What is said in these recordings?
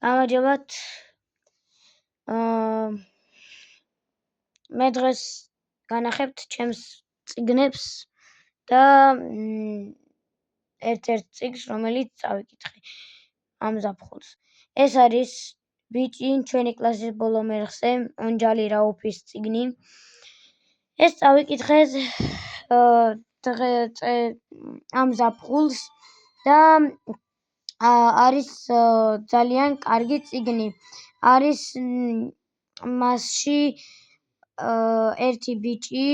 გამარჯობათ. მე დღეს განახებთ ჩემს წიგნებს და ერთ-ერთ წიგნს, რომელიც წავიკითხე ამ ზაფხულს. ეს არის ბიჭი ჩვენი კლასის ბოლო მერხზე, ონჯალი რაუფის წიგნი. ეს წავიკითხე ამ ზაფხულს და არის ძალიან კარგი წიგნი. არის მასში ერთი ბიჭი,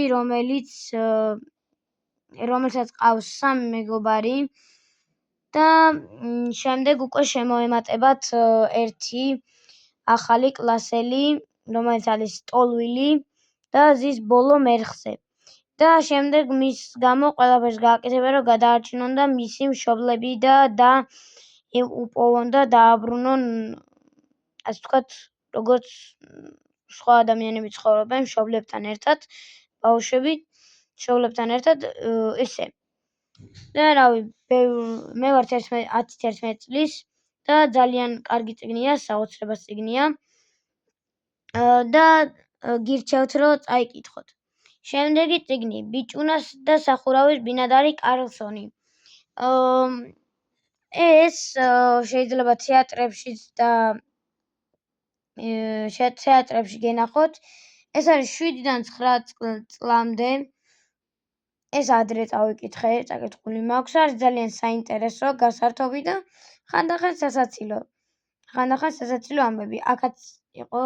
რომელსაც ყავს 3 მეგობარი და შემდეგ უკვე შემოემატებათ ერთი ახალი კლასელი, რომელიც არის ტოლვილი და ზის ბოლო მერხზე. და შემდეგ მის გამო ყველაფერს გააკეთებენ, რომ გადაარჩინონ და მისი მშობლები და უპოვონ და დააბრუნონ, ასე ვთქვათ, როგორც სხვა ადამიანები ცხოვრობენ მშობლებთან ერთად, ბავშვები მშობლებთან ერთად ისე. და რავი, მე ვარ 10-11 წლის და ძალიან კარგი წიგნია, საოცრებას წიგნია და გირჩევთ, რომ წაიკითხოთ. შემდეგი წიგნი, ბიჭუნას და სახურავის ბინადარი კარლსონი. ეს შეიძლება თეატრებშიც და თეატრებში გენახოთ. ეს არის 7-დან 9 წლამდე. ეს ადრე წავიკითხე, წაკითხული მაქვს. არის ძალიან საინტერესო, გასართობი და ხანდახან სასაცილო. ამბები. აქაც იყო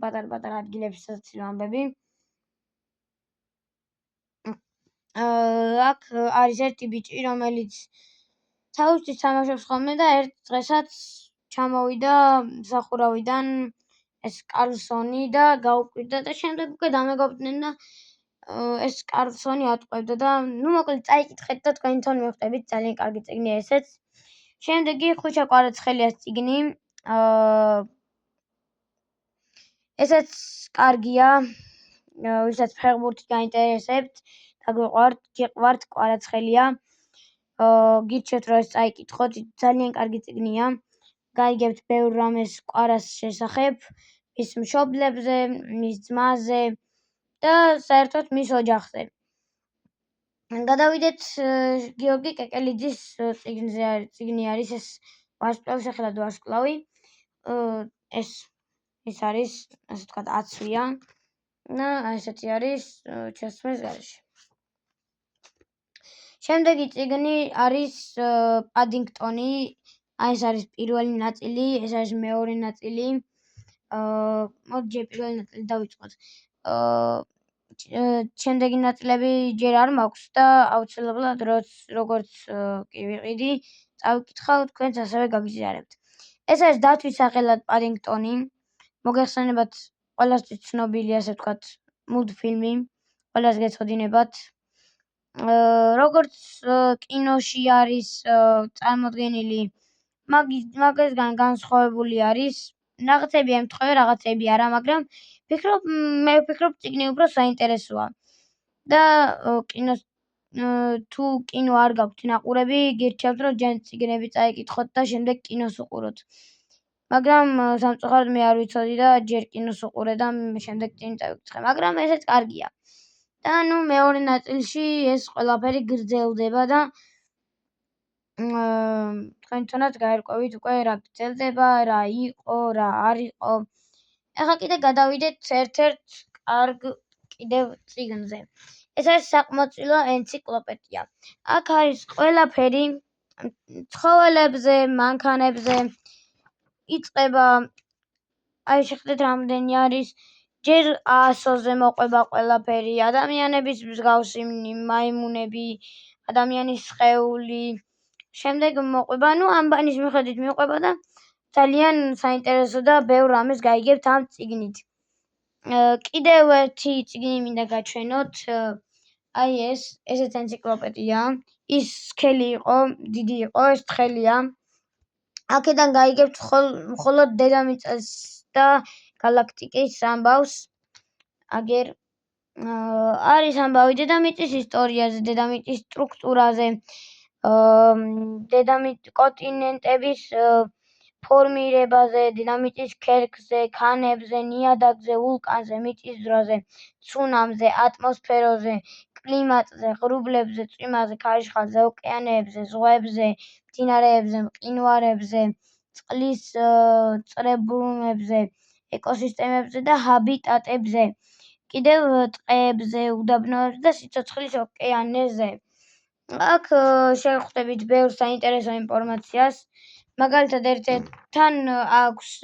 პატარ-პატარა ადგილებში სასაცილო ამბები. აქ არის ერთი ბიჭი, რომელიც თავისთვის თამაშობს ხოლმე და ერთ დღესაც ჩამოვიდა სახურავიდან ეს კარლსონი და გაუკვირდა და შემდეგ უკვე დამეგობრდნენ და ეს კარლსონი ატყვევდა და მოკლედ წაიკითხეთ და თქვენ თვითონ მივხვდებით, ძალიან კარგი წიგნია ესეც. შემდეგი ხვიჩა კვარაცხელიას წიგნი. ესეც კარგია, ვისაც ფეხბურთი გაინტერესებთ და გიყვართ კვარაცხელია. გირჩევთ, რომ ეს წაიკითხოთ, ძალიან კარგი წიგნია. გაიგებთ ბევრ რამეს კვარას შესახებ, მის მშობლებზე, მის ძმაზე და საერთოდ მის ოჯახზე. გადავიდეთ გიორგი კეკელიძის წიგნი არის ეს ვარსკვლავი, სახელად ვარსკვლავი. ეს არის, ასე ვთქვათ, აცვია და ესეთი არის ჩასმის გარეშე. შემდეგი წიგნი არის პადინგტონი. ეს არის პირველი ნაწილი, ეს არის მეორე ნაწილი. მოდი პირველი ნაწილი დავიწყოთ. შემდეგი ნაწილები ჯერ არ მაქვს და აუცილებლად როგორც კი ვიყიდი, წავიკითხავ, თქვენც ასევე გაგიზიარებთ. ეს არის დათვის სახელად პადინგტონი. მოგეხსენებათ ყველასთვის ცნობილი, ასე ვთქვათ, მულტფილმი, ყველას გეცოდინებათ. როგორც კინოში არის წარმოდგენილი, მაგისგან განსხვავებული არის. რაღაცები ემთხვევა, რაღაცები არა, მაგრამ მე ვფიქრობ, წიგნი უფრო საინტერესოა. და თუ კინო არ გაქვთ ნაყურები, გირჩევთ, რომ ჯერ წიგნები წაიკითხოთ და შემდეგ კინოს უყუროთ. მაგრამ სამწუხაროდ მე არ ვიცოდი და ჯერ კინოს უყურე და შემდეგ წიგნი წავიკითხე, მაგრამ ესეც კარგია. და მეორე ნაწილში ეს ყველაფერი გრძელდება და თქვენ თვითონაც გაერკვევით უკვე რა გრძელდება, რა იყო, რა არ იყო. ახლა კიდე გადავიდეთ ერთ-ერთ კარგ კიდევ წიგნზე. ეს არის საკმოწილო ენციკლოპედია. აქ არის ყველაფერი ცხოველებზე, მანქანებზე. იწყება, შეხედეთ რამდენი არის, ჯერ 100-ზე მოყვება ყველაფერი, ადამიანების მსგავსი მაიმუნები, ადამიანის სხეული. შემდეგ მოყვება, ამბანის მიხედვით მიყვება და ძალიან საინტერესო და ბევრ რამეს გაიგებთ ამ წიგნით. კიდევ ერთი წიგნი მინდა გაჩვენოთ. ესეც ენციკლოპედია. ის სქელი იყო, დიდი იყო, ეს თხელია. აქედან გაიგებთ მხოლოდ დედამიწას და გალაქტიკის ამბავს. აგერ არის ამბავი დედამიწის ისტორიაზე, დედამიწის სტრუქტურაზე, კონტინენტების ფორმირებაზე, დინამიტის ქერქზე, ქანებზე, ნიადაგზე, ვულკანზე, მიწისძვრაზე, ცუნამზე, ატმოსფეროზე, კლიმატზე, ღრუბლებზე, წვიმაზე, ქარიშხალზე, ოკეანეებზე, ზღვებზე, მდინარეებზე, მყინვარებზე, წყლის წრებრუნებზე, ეკოსისტემებზე და ჰაბიტატებზე, კიდევ ტყეებზე, უდაბნოებზე და სიცოცხლის ოკეანეზე. აქ შევხვდებით ბევრ საინტერესო ინფორმაციას. მაგალითად, ერთ-ერთთან აქვს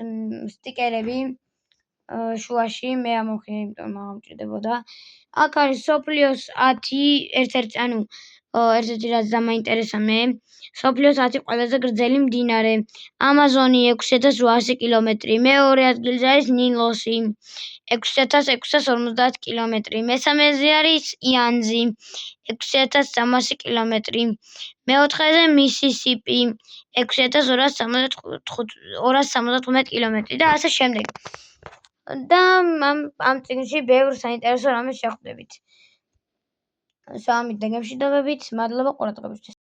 სტიკერები შუაში, მე ამოვხილე, იმიტომ მაღამჭირდებოდა. აქ არის სოფლიოს 10 ერთ-ერთი რაც დამაინტერესა მე, სოფლიოს 10 ყველაზე გრძელი მდინარე. ამაზონი 6800 კილომეტრი, მეორე ადგილზე არის ნილოსი 6650 კილომეტრი, მესამეზე არის იანძი 6300 კილომეტრი, მეოთხეზე მისისიპი 6275 კილომეტრი და ასე შემდეგ. და ამ წიგნში ბევრ საინტერესო რამეს შეხვდებით. სამი დეგებში დაგებით, მადლობა ყურადღებისთვის.